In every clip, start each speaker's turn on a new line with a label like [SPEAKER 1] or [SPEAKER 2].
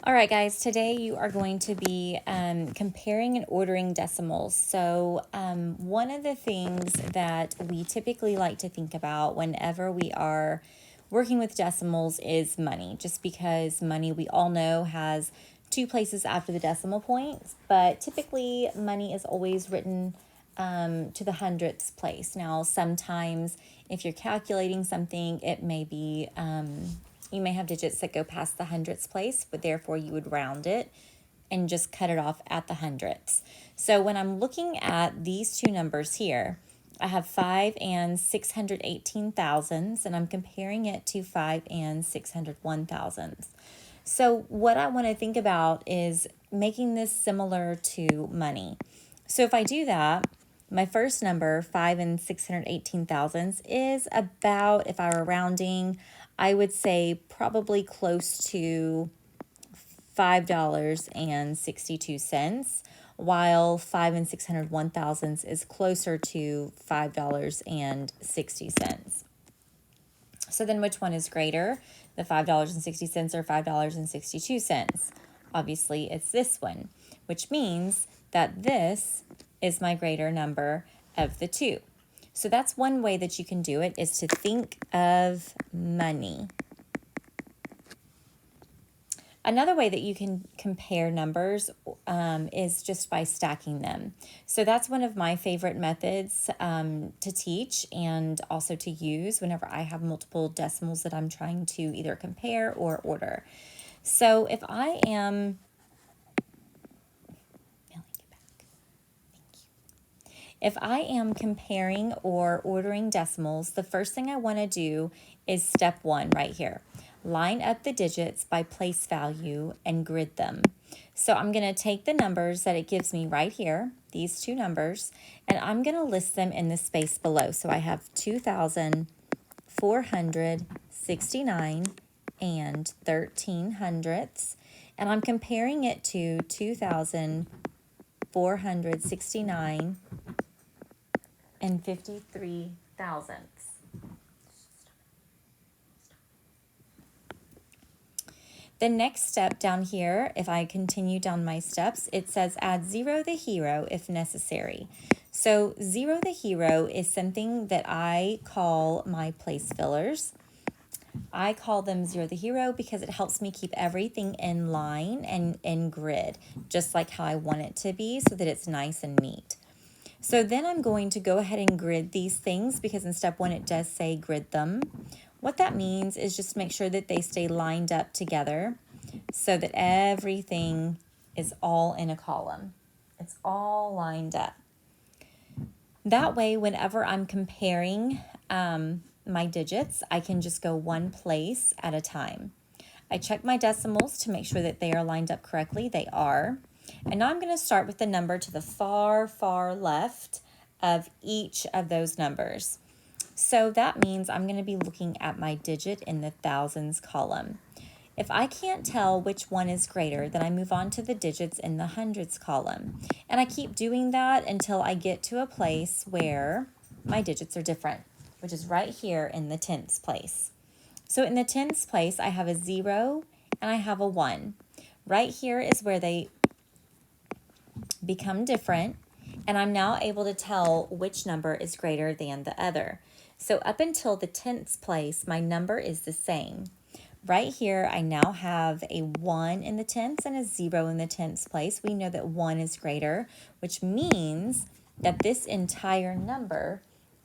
[SPEAKER 1] All right, guys, today you are going to be comparing and ordering decimals. So one of the things that we typically like to think about whenever we are working with decimals is money, just because money, we all know, has two places after the decimal points, but typically money is always written to the hundredths place. Now, sometimes if you're calculating something, it may be you may have digits that go past the hundredths place, but therefore you would round it and just cut it off at the hundredths. So when I'm looking at these two numbers here, I have 5 and 618 thousandths, and I'm comparing it to 5 and 601 thousandths. So what I want to think about is making this similar to money. So if I do that, my first number, 5 and 618 thousandths, is about, if I were rounding, I would say probably close to $5.62, while 5 and 601 thousandths is closer to $5.60. So then which one is greater, the $5.60 or $5.62? Obviously, it's this one, which means that this is my greater number of the two. So that's one way that you can do it, is to think of money. Another way that you can compare numbers is just by stacking them. So that's one of my favorite methods to teach and also to use whenever I have multiple decimals that I'm trying to either compare or order. So if I am, if I am comparing or ordering decimals, the first thing I want to do is step one right here. Line up the digits by place value and grid them. So I'm going to take the numbers that it gives me right here, these two numbers, and I'm going to list them in the space below. So I have 2,469 and 13 hundredths, and I'm comparing it to 2,469 and 53 thousandths. The next step down here, if I continue down my steps, it says add 0 the hero if necessary. So 0 the hero is something that I call my place fillers. I call them 0 the hero because it helps me keep everything in line and in grid, just like how I want it to be, so that it's nice and neat. So then I'm going to go ahead and grid these things, because in step one it does say grid them. What that means is just make sure that they stay lined up together so that everything is all in a column. It's all lined up. That way, whenever I'm comparing my digits, I can just go one place at a time. I check my decimals to make sure that they are lined up correctly. They are. And now I'm going to start with the number to the far, far left of each of those numbers. So that means I'm going to be looking at my digit in the thousands column. If I can't tell which one is greater, then I move on to the digits in the hundreds column. And I keep doing that until I get to a place where my digits are different, which is right here in the tenths place. So in the tenths place, I have a 0 and I have a 1. Right here is where they become different, and I'm now able to tell which number is greater than the other. So up until the tenths place, my number is the same. Right here, I now have a 1 in the tenths and a 0 in the tenths place. We know that 1 is greater, which means that this entire number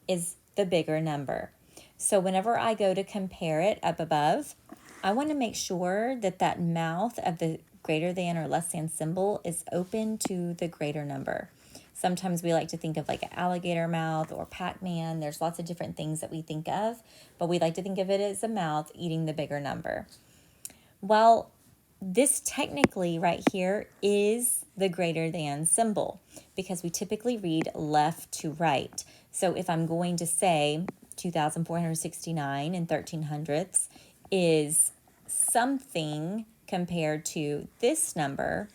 [SPEAKER 1] is the bigger number. So whenever I go to compare it up above, I want to make sure that that mouth of the greater than or less than symbol is open to the greater number. Sometimes we like to think of like an alligator mouth or Pac-Man. There's lots of different things that we think of, but we like to think of it as a mouth eating the bigger number. Well, this technically right here is the greater than symbol, because we typically read left to right. So if I'm going to say 2,469 and 13 hundredths is something compared to this number,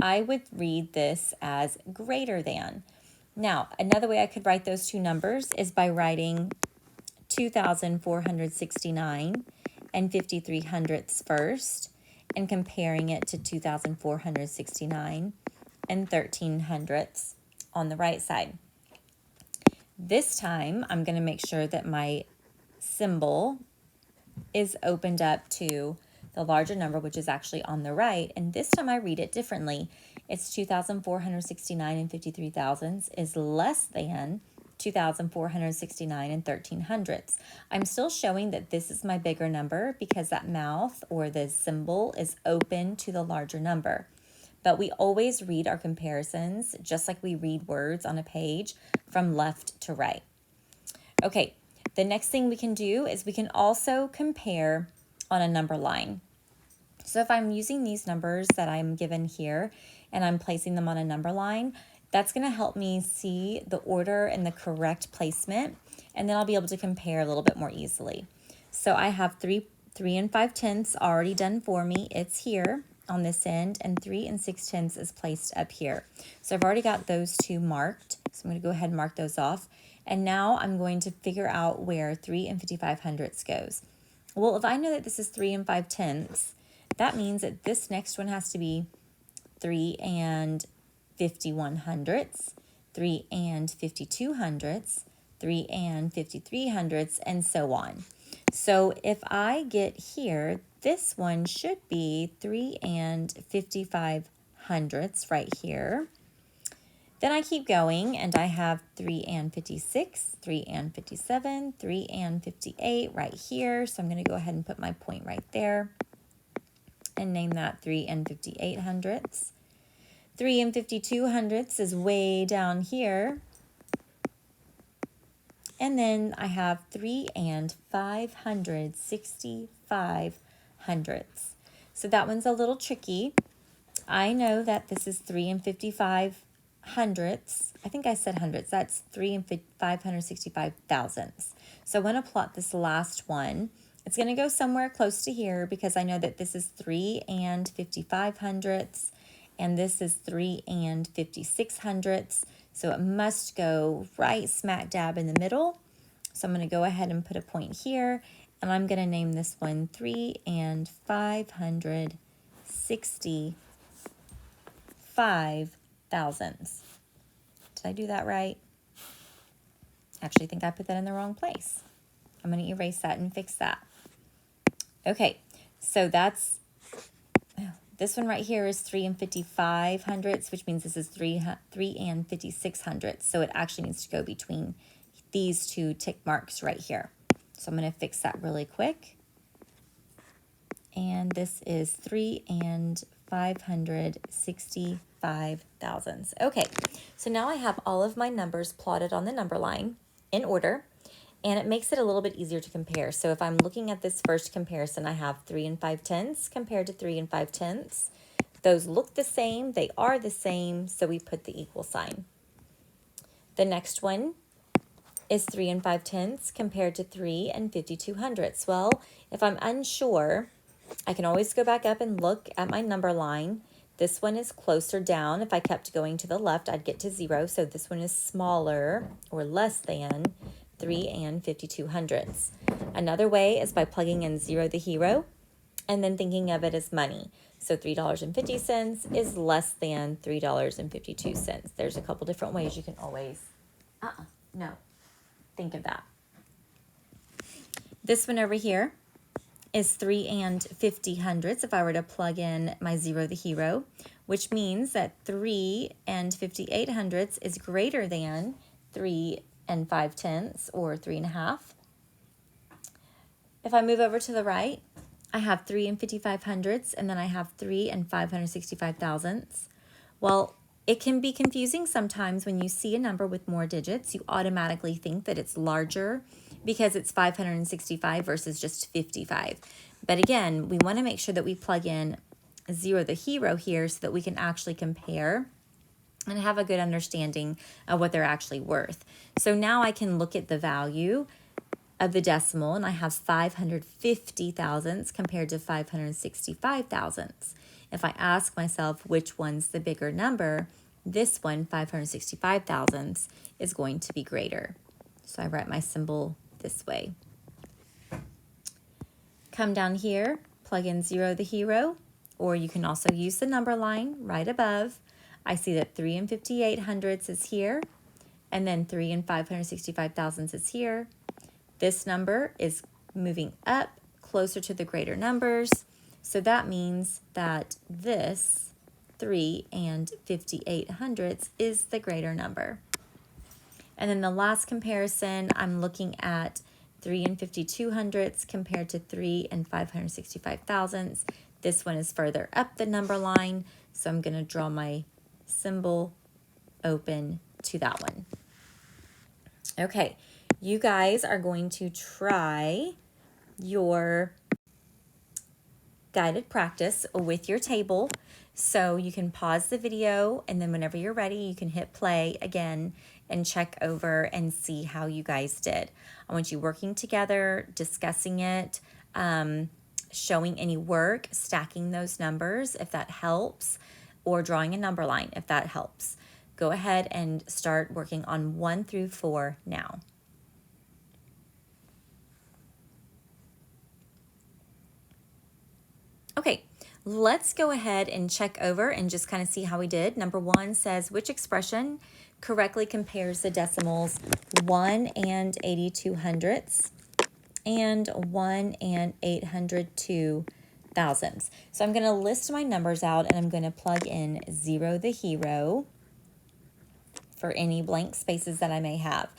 [SPEAKER 1] I would read this as greater than. Now, another way I could write those two numbers is by writing 2,469 and 53 hundredths first, and comparing it to 2,469 and 1300ths on the right side. This time, I'm going to make sure that my symbol is opened up to the larger number, which is actually on the right. And this time I read it differently. It's 2,469 and 53 thousandths is less than 2,469 and 1300ths. I'm still showing that this is my bigger number because that mouth or the symbol is open to the larger number. But we always read our comparisons just like we read words on a page from left to right. Okay, the next thing we can do is we can also compare on a number line. So if I'm using these numbers that I'm given here and I'm placing them on a number line, that's going to help me see the order and the correct placement, and then I'll be able to compare a little bit more easily. So I have 3 and 5/10 already done for me. It's here on this end, and 3 and 6/10 is placed up here. So I've already got those two marked. So I'm going to go ahead and mark those off. And now I'm going to figure out where 3 and 55/100 goes. Well, if I know that this is 3 and 5/10, that means that this next one has to be 3 and 51/100, 3 and 52/100, 3 and 53/100, and so on. So if I get here, this one should be 3 and 55/100 right here. Then I keep going and I have 3 and 56, 3 and 57, 3 and 58 right here. So I'm going to go ahead and put my point right there and name that 3 and 58/100. 3 and 52/100 is way down here. And then I have 3 and 565/100. So that one's a little tricky. I know that this is 3 and 55/100. I think I said hundreds. That's 3 and 565 thousandths. So I'm going to plot this last one. It's going to go somewhere close to here because I know that this is 3 and 55/100, and this is 3 and 56/100. So it must go right smack dab in the middle. So I'm going to go ahead and put a point here, and I'm going to name this one 3 and 565 thousandths. Did I do that right? Actually, I think I put that in the wrong place. I'm going to erase that and fix that. Okay, so that's, this one right here is 3 and 55/100, which means this is 3 and 56/100. So it actually needs to go between these two tick marks right here. So I'm going to fix that really quick. And this is 3 and 565 thousandths. Okay, so now I have all of my numbers plotted on the number line in order, and it makes it a little bit easier to compare. So if I'm looking at this first comparison, I have 3 and 5/10 compared to 3 and 5/10. Those look the same, they are the same, so we put the equal sign. The next one is 3 and 5/10 compared to 3 and 52/100. Well, if I'm unsure, I can always go back up and look at my number line. This one is closer down. If I kept going to the left, I'd get to 0. So this one is smaller or less than 3 and 52/100. Another way is by plugging in 0 the hero and then thinking of it as money. So $3.50 is less than $3.52. There's a couple different ways you can always, think of that. This one over here is 3 and 50/100 if I were to plug in my 0 the hero, which means that 3 and 58/100 is greater than 3 and 5/10 or 3.5. If I move over to the right, I have 3 and 55/100, and then I have 3 and 565 thousandths. Well, it can be confusing sometimes when you see a number with more digits. You automatically think that it's larger because it's 565 versus just 55. But again, we want to make sure that we plug in 0 the hero here so that we can actually compare and have a good understanding of what they're actually worth. So now I can look at the value of the decimal, and I have 550 thousandths compared to 565 thousandths. If I ask myself which one's the bigger number, this one, 565 thousandths, is going to be greater. So I write my symbol this way. Come down here, plug in 0 the hero, or you can also use the number line right above. I see that 3 and 58 hundredths is here, and then 3 and 565 thousandths is here. This number is moving up closer to the greater numbers, so that means that this 3 and 58 hundredths is the greater number. And then the last comparison, I'm looking at 3 and 52 hundredths compared to 3 and 565 thousandths. This one is further up the number line, so I'm going to draw my symbol open to that one. Okay, you guys are going to try your guided practice with your table. So you can pause the video, and then whenever you're ready, you can hit play again and check over and see how you guys did. I want you working together, discussing it, showing any work, stacking those numbers if that helps, or drawing a number line if that helps. Go ahead and start working on 1 through 4 now. Okay, let's go ahead and check over and just kind of see how we did. Number 1 says, which expression correctly compares the decimals 1 and 82 hundredths and 1 and 802 thousandths. So I'm going to list my numbers out, and I'm going to plug in 0 the hero for any blank spaces that I may have.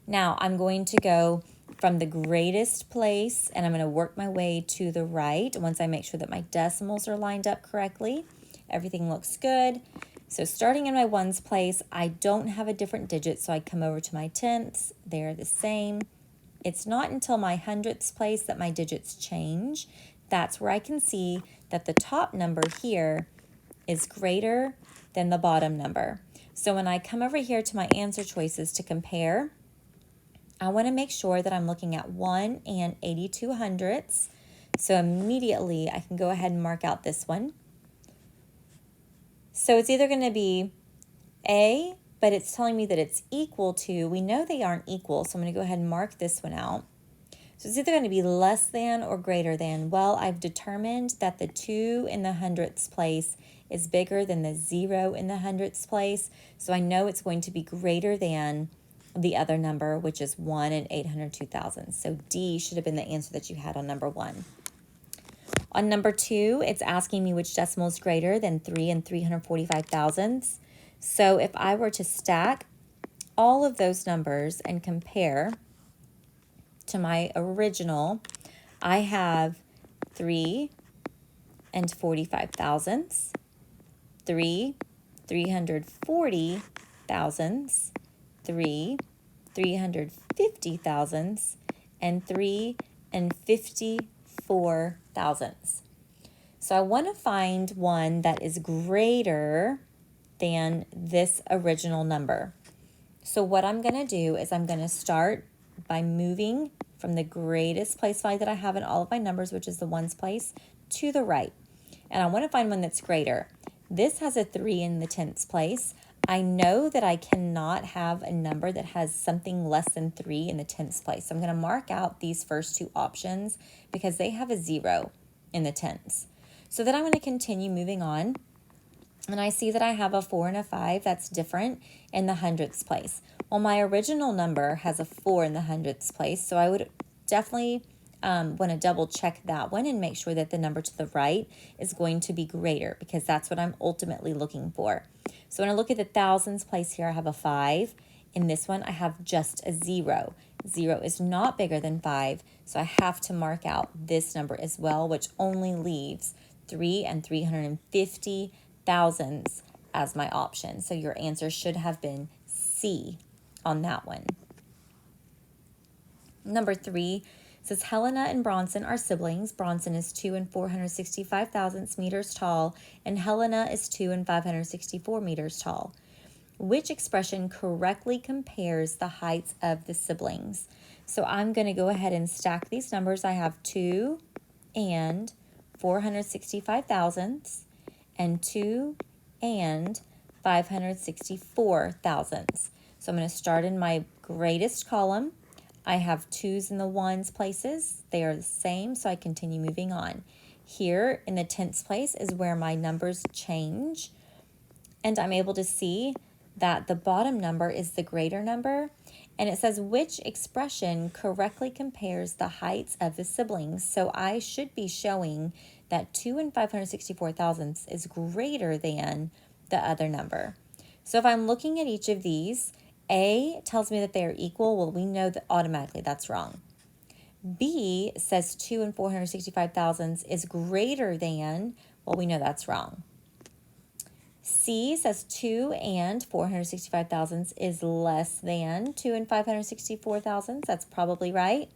[SPEAKER 1] Now I'm going to go from the greatest place, and I'm going to work my way to the right once I make sure that my decimals are lined up correctly. Everything looks good. So starting in my ones place, I don't have a different digit, so I come over to my tenths. They're the same. It's not until my hundredths place that my digits change. That's where I can see that the top number here is greater than the bottom number. So when I come over here to my answer choices to compare, I want to make sure that I'm looking at 1 and 82 hundredths. So immediately I can go ahead and mark out this one. So it's either going to be A, but it's telling me that it's equal to, we know they aren't equal, so I'm going to go ahead and mark this one out. So it's either going to be less than or greater than. Well, I've determined that the 2 in the hundredths place is bigger than the 0 in the hundredths place, so I know it's going to be greater than the other number, which is 1 and 802 thousandths. So D should have been the answer that you had on number 1. On number 2, it's asking me which decimal is greater than 3 and 345 thousandths. So if I were to stack all of those numbers and compare to my original, I have 3 and 45 thousandths, 3, 340 thousandths, 3, 350 thousandths, and 3 and 54 thousandths. So I want to find one that is greater than this original number. So what I'm going to do is I'm going to start by moving from the greatest place value that I have in all of my numbers, which is the ones place, to the right. And I want to find one that's greater. This has a 3 in the tenths place. I know that I cannot have a number that has something less than 3 in the tenths place. So I'm going to mark out these first 2 options because they have a 0 in the tenths. So then I'm going to continue moving on. And I see that I have a 4 and a 5 that's different in the hundredths place. Well, my original number has a 4 in the hundredths place, so I would definitely want to double check that one and make sure that the number to the right is going to be greater, because that's what I'm ultimately looking for. So when I look at the thousands place here, I have a 5. In this one, I have just a 0. 0 is not bigger than 5, so I have to mark out this number as well, which only leaves 3 and 350 thousandths as my option. So your answer should have been C on that one. Number 3 says Helena and Bronson are siblings. Bronson is 2 and 465 thousandths meters tall, and Helena is 2 and 564 meters tall. Which expression correctly compares the heights of the siblings? So I'm going to go ahead and stack these numbers. I have 2 and 465 thousandths and 2 and 564 thousandths. So I'm going to start in my greatest column. I have 2's in the 1's places. They are the same, so I continue moving on. here in the tenths place is where my numbers change. And I'm able to see that the bottom number is the greater number. And it says which expression correctly compares the heights of the siblings. So I should be showing that 2 and 564 thousandths is greater than the other number. So if I'm looking at each of these, A tells me that they are equal. Well, we know that automatically that's wrong. B says 2 and 465 thousandths is greater than, well, we know that's wrong. C says 2 and 465 thousandths is less than 2 and 564 thousandths. That's probably right.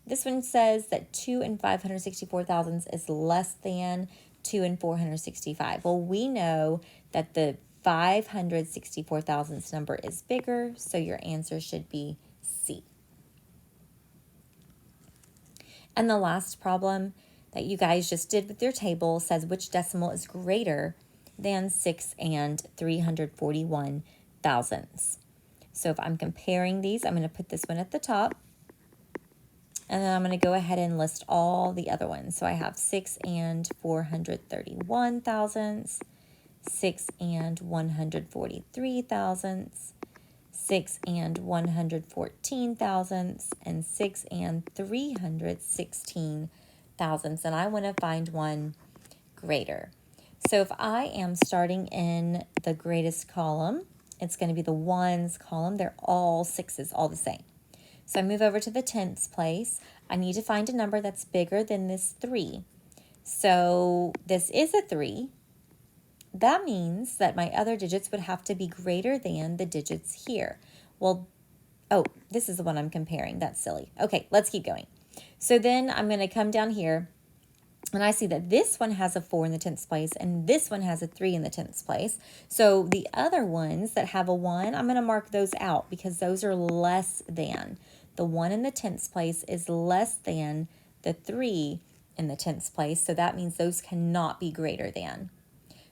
[SPEAKER 1] This one says that 2 and 564 thousandths is less than 2 and 465. Well, we know that the 564 thousandths number is bigger, so your answer should be C. And the last problem that you guys just did with your table says which decimal is greater than 6 and 341 thousandths. So if I'm comparing these, I'm going to put this one at the top. And then I'm going to go ahead and list all the other ones. So I have 6 and 431 thousandths, 6 and 143 thousandths, 6 and 114 thousandths, and 6 and 316 thousandths. And I want to find one greater. So if I am starting in the greatest column, it's going to be the ones column. They're all sixes, all the same. So I move over to the tenths place. I need to find a number that's bigger than this 3. So this is a 3. That means that my other digits would have to be greater than the digits here. Well, oh, this is the one I'm comparing. That's silly. Okay, let's keep going. So then I'm going to come down here, and I see that this one has a 4 in the tenths place, and this one has a 3 in the tenths place. So the other ones that have a 1, I'm going to mark those out because those are less than. The 1 in the tenths place is less than the 3 in the tenths place, so that means those cannot be greater than.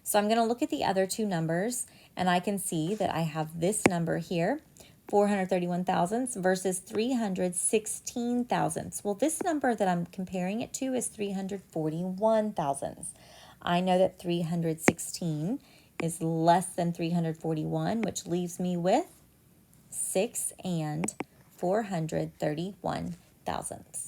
[SPEAKER 1] So I'm going to look at the other two numbers, and I can see that I have this number here, 431 thousandths versus 316 thousandths. Well, this number that I'm comparing it to is 341 thousandths. I know that 316 is less than 341, which leaves me with 6 and 431 thousandths.